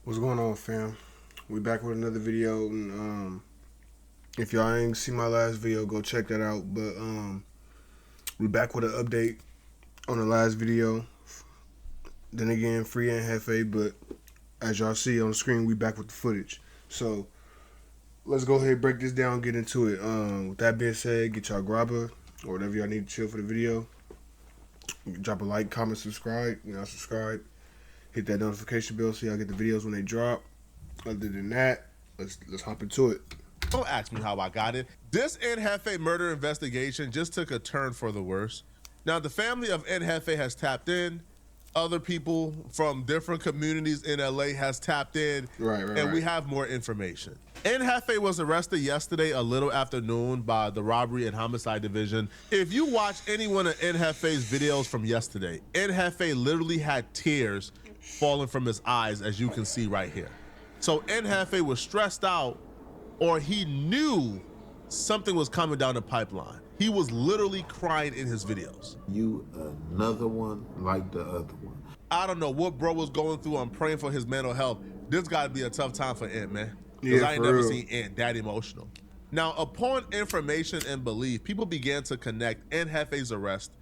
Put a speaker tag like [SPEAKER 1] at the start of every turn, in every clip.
[SPEAKER 1] What's going on, fam? We back with another video, and if y'all ain't seen my last video, go check that out. But we back with an update on the last video. Then again, free and Jefe, but as y'all see on the screen, we back with the footage. So let's go ahead and break this down, get into it. With that being said, get y'all grabber or whatever y'all need to chill for the video. Drop a like, comment, subscribe. Subscribe. Hit that notification bell so y'all get the videos when they drop. Other than that, let's hop into it.
[SPEAKER 2] Don't ask me how I got it. This Jefe murder investigation just took a turn for the worse. Now, the family of Jefe has tapped in. Other people from different communities in LA has tapped in.
[SPEAKER 1] Right.
[SPEAKER 2] We have more information. Jefe was arrested yesterday a little after noon by the Robbery and Homicide Division. If you watch any one of Jefe's videos from yesterday, Jefe literally had tears falling from his eyes, as you can see right here. So Jefe was stressed out, or he knew something was coming down the pipeline. He was literally crying in his videos.
[SPEAKER 3] You another one like the other one.
[SPEAKER 2] I don't know what bro was going through. I'm praying for his mental health. This got to be a tough time for Ant, man. Because I ain't never seen Ant that emotional. Now, upon information and belief, people began to connect Jefe's arrest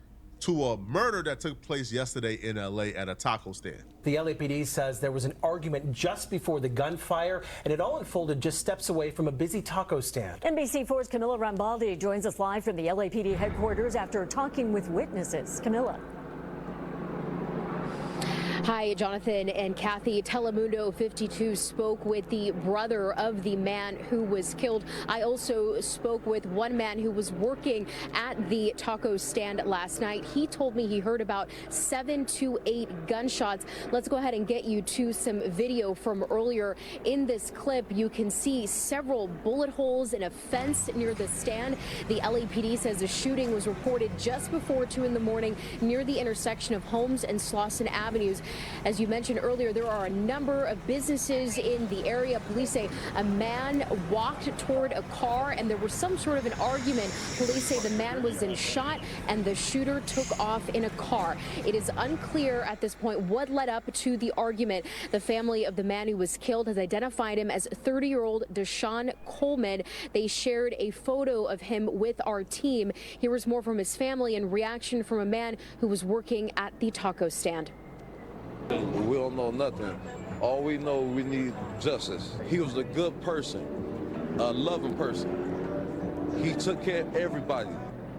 [SPEAKER 2] to a murder that took place yesterday in LA at a taco stand.
[SPEAKER 4] The LAPD says there was an argument just before the gunfire, and it all unfolded just steps away from a busy taco stand.
[SPEAKER 5] NBC4's Camilla Rambaldi joins us live from the LAPD headquarters after talking with witnesses. Camilla.
[SPEAKER 6] Hi, Jonathan and Kathy. Telemundo 52 spoke with the brother of the man who was killed. I also spoke with one man who was working at the taco stand last night. He told me he heard about 7 to 8 gunshots. Let's go ahead and get you to some video from earlier. In this clip, you can see several bullet holes in a fence near the stand. The LAPD says the shooting was reported just before 2 in the morning near the intersection of Holmes and Slauson Avenues. As you mentioned earlier, there are a number of businesses in the area. Police say a man walked toward a car and there was some sort of an argument. Police say the man was then shot and the shooter took off in a car. It is unclear at this point what led up to the argument. The family of the man who was killed has identified him as 30-year-old Deshaun Coleman. They shared a photo of him with our team. Here is more from his family and reaction from a man who was working at the taco stand.
[SPEAKER 7] We don't know nothing. All we know, we need justice. He was a good person, a loving person. He took care of everybody.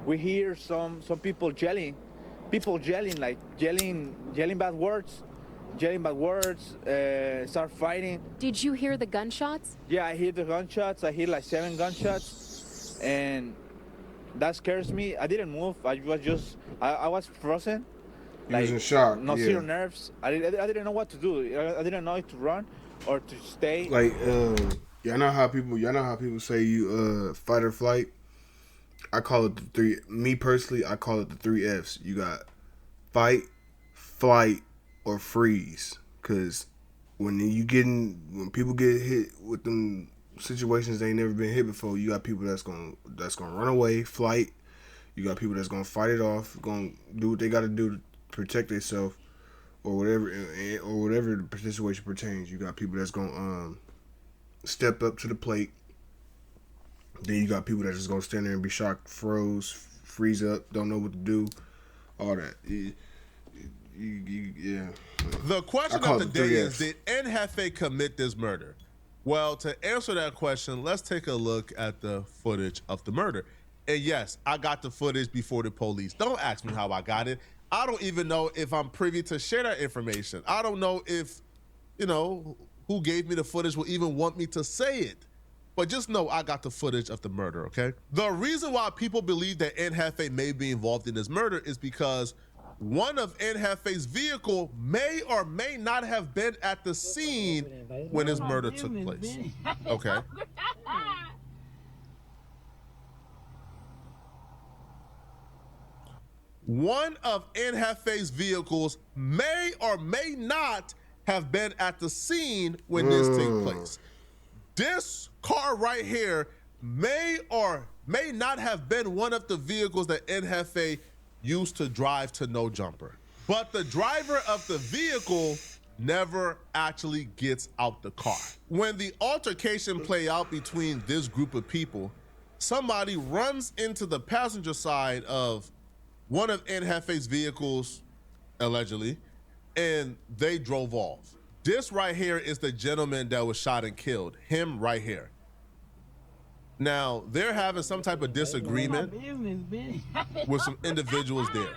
[SPEAKER 8] We hear some people yelling, like yelling bad words, start fighting.
[SPEAKER 6] Did you hear the gunshots?
[SPEAKER 8] Yeah, I hear the gunshots. I hear like 7 gunshots, and that scares me. I didn't move. I was frozen.
[SPEAKER 1] He was in shock.
[SPEAKER 8] No zero nerves. I didn't know what to do. I didn't know if to run or to stay.
[SPEAKER 1] Like y'all know how people say you fight or flight. I call it the 3. Me personally, I call it the 3 F's. You got fight, flight, or freeze. Cause when people get hit with them situations they ain't never been hit before, you got people that's gonna run away, flight. You got people that's gonna fight it off, gonna do what they gotta do to protect themselves, or whatever the situation pertains. You got people that's gonna step up to the plate. Then you got people that's just gonna stand there and be shocked, freeze up, don't know what to do, all that. Yeah.
[SPEAKER 2] The question of the day is, did Jefe commit this murder? Well, to answer that question, let's take a look at the footage of the murder. And yes, I got the footage before the police. Don't ask me how I got it. I don't even know if I'm privy to share that information. I don't know if, who gave me the footage will even want me to say it. But just know I got the footage of the murder, okay? The reason why people believe that Jefe may be involved in this murder is because one of Jefe's vehicle may or may not have been at the scene when his murder took place, okay? One of Jefe's vehicles may or may not have been at the scene when this took place. This car right here may or may not have been one of the vehicles that Jefe used to drive to No Jumper. But the driver of the vehicle never actually gets out the car. When the altercation play out between this group of people, somebody runs into the passenger side of one of Jefe's vehicles, allegedly, and they drove off. This right here is the gentleman that was shot and killed, him right here. Now, they're having some type of disagreement with some individuals there.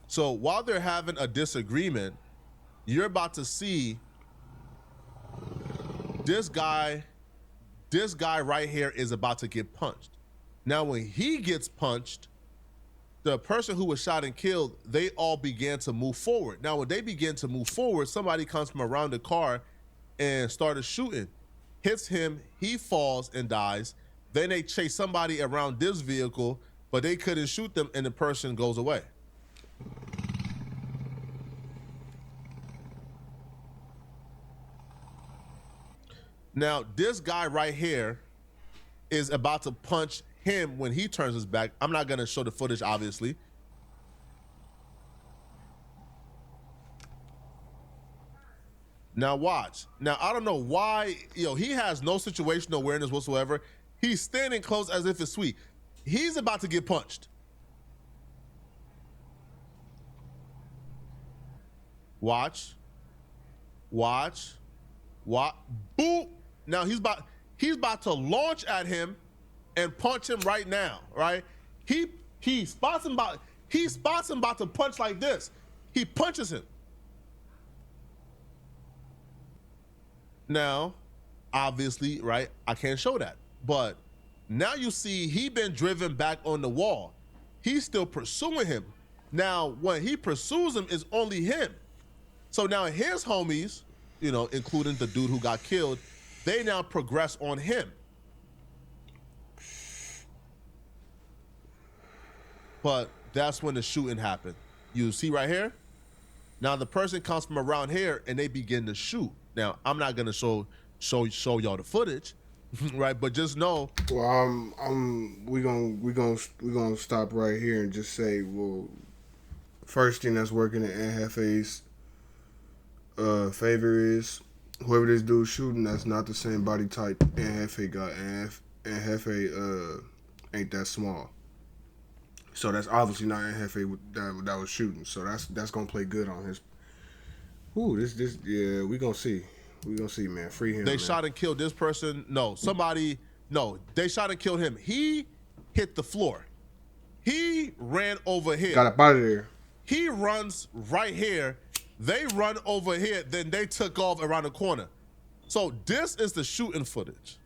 [SPEAKER 2] So while they're having a disagreement, you're about to see this guy right here is about to get punched. Now, when he gets punched, the person who was shot and killed, they all began to move forward. Now, when they begin to move forward, somebody comes from around the car and started shooting. Hits him, he falls and dies. Then they chase somebody around this vehicle, but they couldn't shoot them, and the person goes away. Now, this guy right here is about to punch him when he turns his back. I'm not gonna show the footage, obviously. Now watch. Now, I don't know why, he has no situational awareness whatsoever. He's standing close as if it's sweet. He's about to get punched. Watch. Watch. What? Boop. Now he's about to launch at him and punch him right now, right? He spots him about to punch like this. He punches him. Now, obviously, right, I can't show that. But now you see he been driven back on the wall. He's still pursuing him. Now, when he pursues him, it's only him. So now his homies, including the dude who got killed, they now progress on him. But that's when the shooting happened. You see right here? Now the person comes from around here and they begin to shoot. Now, I'm not gonna show y'all the footage, right? But just know.
[SPEAKER 1] Well, we gonna stop right here and just say, well, first thing that's working in Jefe's favor is whoever this dude shooting, that's not the same body type Jefe got, and Jefe ain't that small. So that's obviously not Jefe that was shooting. So that's gonna play good on his. Ooh, this yeah, we gonna see. We gonna see, man. Free him.
[SPEAKER 2] They
[SPEAKER 1] man.
[SPEAKER 2] shot and killed this person. No, they shot and killed him. He hit the floor. He ran over here.
[SPEAKER 1] Got up out of there.
[SPEAKER 2] He runs right here. They run over here. Then they took off around the corner. So this is the shooting footage.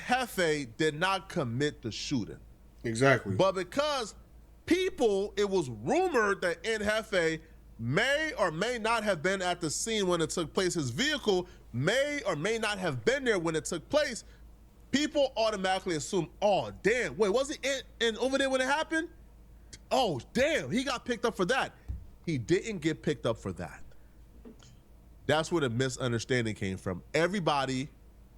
[SPEAKER 2] Jefe did not commit the shooting.
[SPEAKER 1] Exactly.
[SPEAKER 2] But because it was rumored that Jefe may or may not have been at the scene when it took place. His vehicle may or may not have been there when it took place. People automatically assume, oh, damn, wait, was he in over there when it happened? Oh, damn, he got picked up for that. He didn't get picked up for that. That's where the misunderstanding came from. Everybody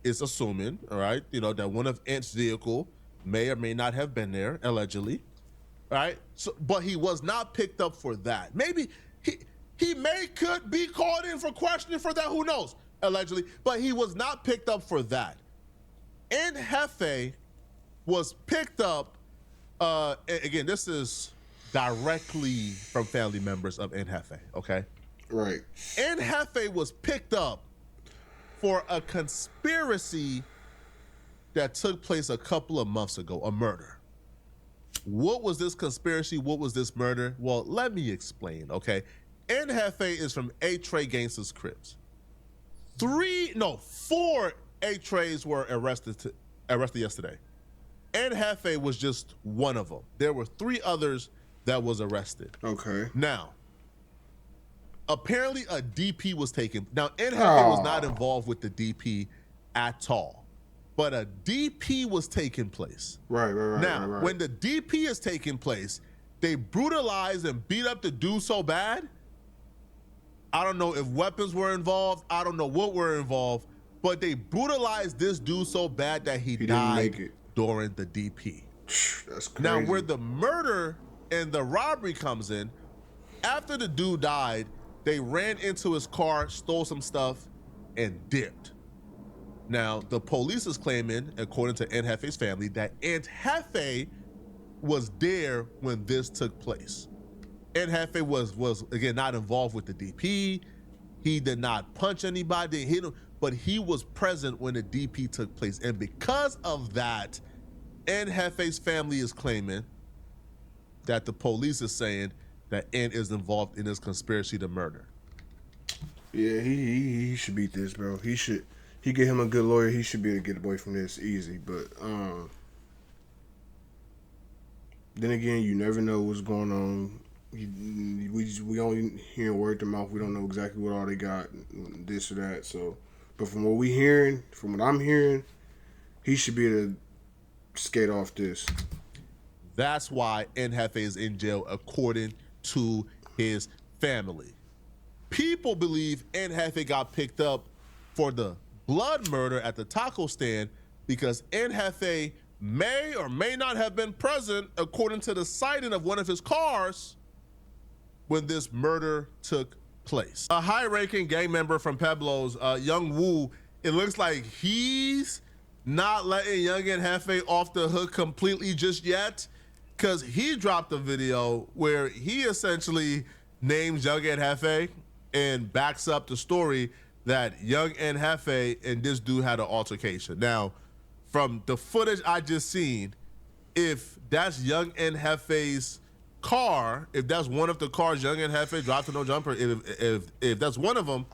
[SPEAKER 2] is assuming, all right, that one of Ant's vehicle may or may not have been there, allegedly, right? So, but he was not picked up for that. Maybe he could be called in for questioning for that, who knows, allegedly, but he was not picked up for that. And Jefe was picked up, again, this is directly from family members of Jefe, okay?
[SPEAKER 1] Right.
[SPEAKER 2] Jefe was picked up for a conspiracy that took place a couple of months ago, a murder. What was this conspiracy? What was this murder? Well, let me explain, okay? Jefe is from A-Tray Gangsters Crips. 4 A-Trays were arrested yesterday. Jefe was just one of them. There were 3 others that was arrested.
[SPEAKER 1] Okay.
[SPEAKER 2] Now, apparently a DP was taken. Now, Jefe was not involved with the DP at all, but a DP was taking place.
[SPEAKER 1] Right.
[SPEAKER 2] Now, when the DP is taking place, they brutalized and beat up the dude so bad I don't know if weapons were involved. I don't know what were involved, but they brutalized this dude so bad that he died during the DP.
[SPEAKER 1] That's crazy.
[SPEAKER 2] Now, where the murder and the robbery comes in, after the dude died, they ran into his car, stole some stuff, and dipped. Now, the police is claiming, according to Aunt Jefe's family, that Aunt Jefe was there when this took place. Aunt Jefe was again not involved with the DP. He did not punch anybody, didn't hit him, but he was present when the DP took place. And because of that, Aunt Jefe's family is claiming that the police is saying that Aunt is involved in this conspiracy to murder.
[SPEAKER 1] Yeah, he should beat this, bro. He get him a good lawyer. He should be able to get away from this easy. But then again, you never know what's going on. We only hearing word to mouth. We don't know exactly what all they got, this or that. So, but from what I'm hearing, he should be able to skate off this.
[SPEAKER 2] That's why Aunt Jefe is in jail, according to his family. People believe Aunt Jefe got picked up for the blood murder at the taco stand because Aunt Jefe may or may not have been present, according to the sighting of one of his cars, when this murder took place. A high-ranking gang member from Pueblos, Young Woo, it looks like he's not letting young Aunt Jefe off the hook completely just yet, because he dropped a video where he essentially names young Aunt Jefe and backs up the story that young Aunt Jefe and this dude had an altercation. Now, from the footage I just seen, if that's young Aunt Jefe's car, if that's one of the cars young Aunt Jefe dropped to no jumper, if that's one of them,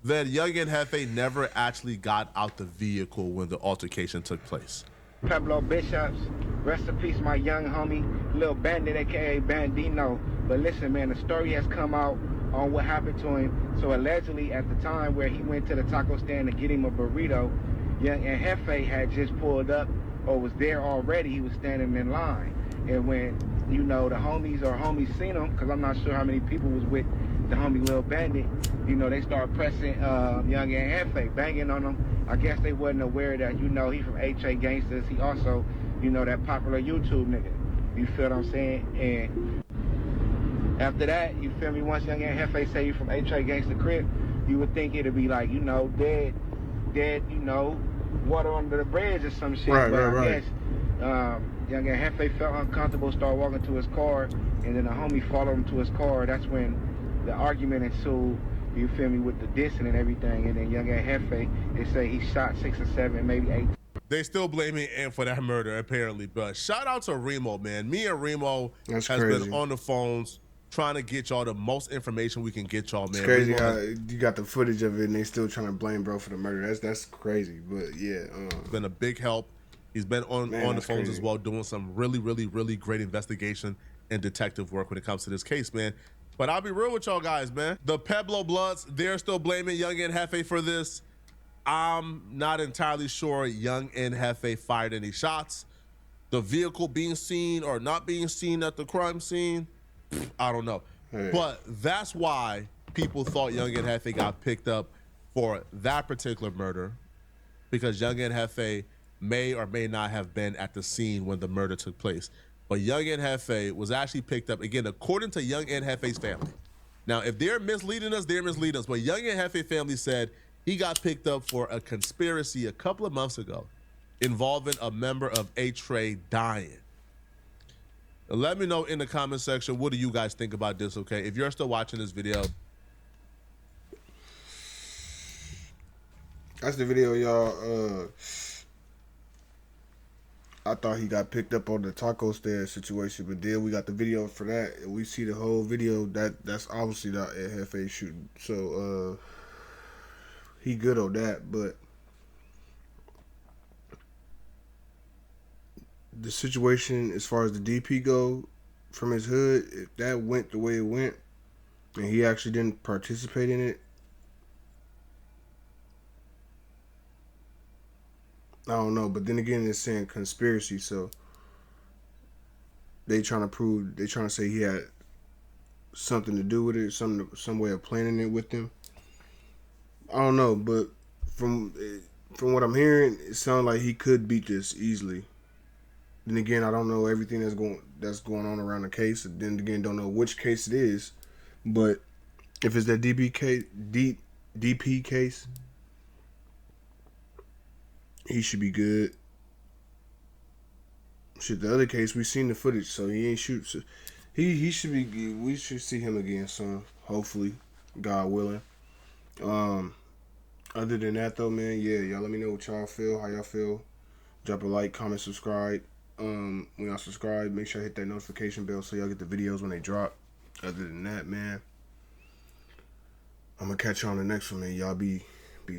[SPEAKER 2] then young Aunt Jefe never actually got out the vehicle when the altercation took place.
[SPEAKER 9] Pueblo Bishops, rest in peace, my young homie, Lil Bandit, aka Bandino. But listen, man, the story has come out on what happened to him. So allegedly, at the time where he went to the taco stand to get him a burrito, young Aunt Jefe had just pulled up or was there already. He was standing in line. And when, you know, the homies seen him, because I'm not sure how many people was with the homie Lil Bandit, you know, they started pressing young Aunt Jefe, banging on him. I guess they wasn't aware that, you know, he from HA Gangsters. He also, you know, that popular YouTube nigga. You feel what I'm saying? And after that, you feel me, once young Aunt Jefe say you from HA Gangster Crib, you would think it'd be like, you know, dead, you know, water under the bridge or some shit.
[SPEAKER 1] Right,
[SPEAKER 9] but
[SPEAKER 1] right,
[SPEAKER 9] I guess young Aunt Jefe felt uncomfortable, started walking to his car, and then the homie followed him to his car. That's when the argument ensued, you feel me, with the dissing and everything. And then young Aunt Jefe, they say he shot 6 or 7, maybe 8.
[SPEAKER 2] They still blaming Aunt for that murder, apparently. But shout out to Remo, man. Me and Remo has been on the phones trying to get y'all the most information we can get y'all, man.
[SPEAKER 1] It's crazy how you got the footage of it and they still trying to blame bro for the murder. That's crazy. But yeah,
[SPEAKER 2] it's been a big help. He's been on the phones
[SPEAKER 1] crazy
[SPEAKER 2] as well, doing some really, really, really great investigation and detective work when it comes to this case, man. But I'll be real with y'all guys, man. The Pueblo Bloods, they're still blaming young Aunt Jefe for this. I'm not entirely sure young Aunt Jefe fired any shots. The vehicle being seen or not being seen at the crime scene, I don't know. Hey. But that's why people thought young Aunt Jefe got picked up for that particular murder, because young Aunt Jefe may or may not have been at the scene when the murder took place. But young Aunt Jefe was actually picked up, again, according to young Aunt Jefe's family. Now, if they're misleading us, they're misleading us. But young Aunt Jefe family said he got picked up for a conspiracy a couple of months ago involving a member of A-Tray dying. Now, let me know in the comment section, what do you guys think about this, okay? If you're still watching this video.
[SPEAKER 1] That's the video, y'all. I thought he got picked up on the taco stand situation, but then we got the video for that, and we see the whole video. That's obviously not Aunt Jefe shooting. So he good on that, but the situation as far as the DP go from his hood, if that went the way it went, and he actually didn't participate in it, I don't know. But then again, it's saying conspiracy, so they trying to say he had something to do with it, some way of planning it with them. I don't know, but from what I'm hearing, it sounds like he could beat this easily. Then again, I don't know everything that's going on around the case. Then again, don't know which case it is. But if it's that DP case, he should be good. Shit, the other case, we seen the footage, so he ain't shoot. So he should be. We should see him again soon, hopefully, God willing. Other than that, though, man, yeah, y'all let me know what y'all feel, how y'all feel. Drop a like, comment, subscribe. When y'all subscribe, make sure I hit that notification bell so y'all get the videos when they drop. Other than that, man, I'm gonna catch you on the next one, man. Y'all be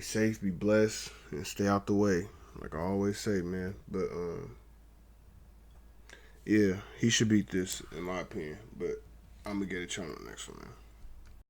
[SPEAKER 1] safe, be blessed, and stay out the way, like I always say, man. But yeah, he should beat this in my opinion. But I'm gonna get it on the next one, man.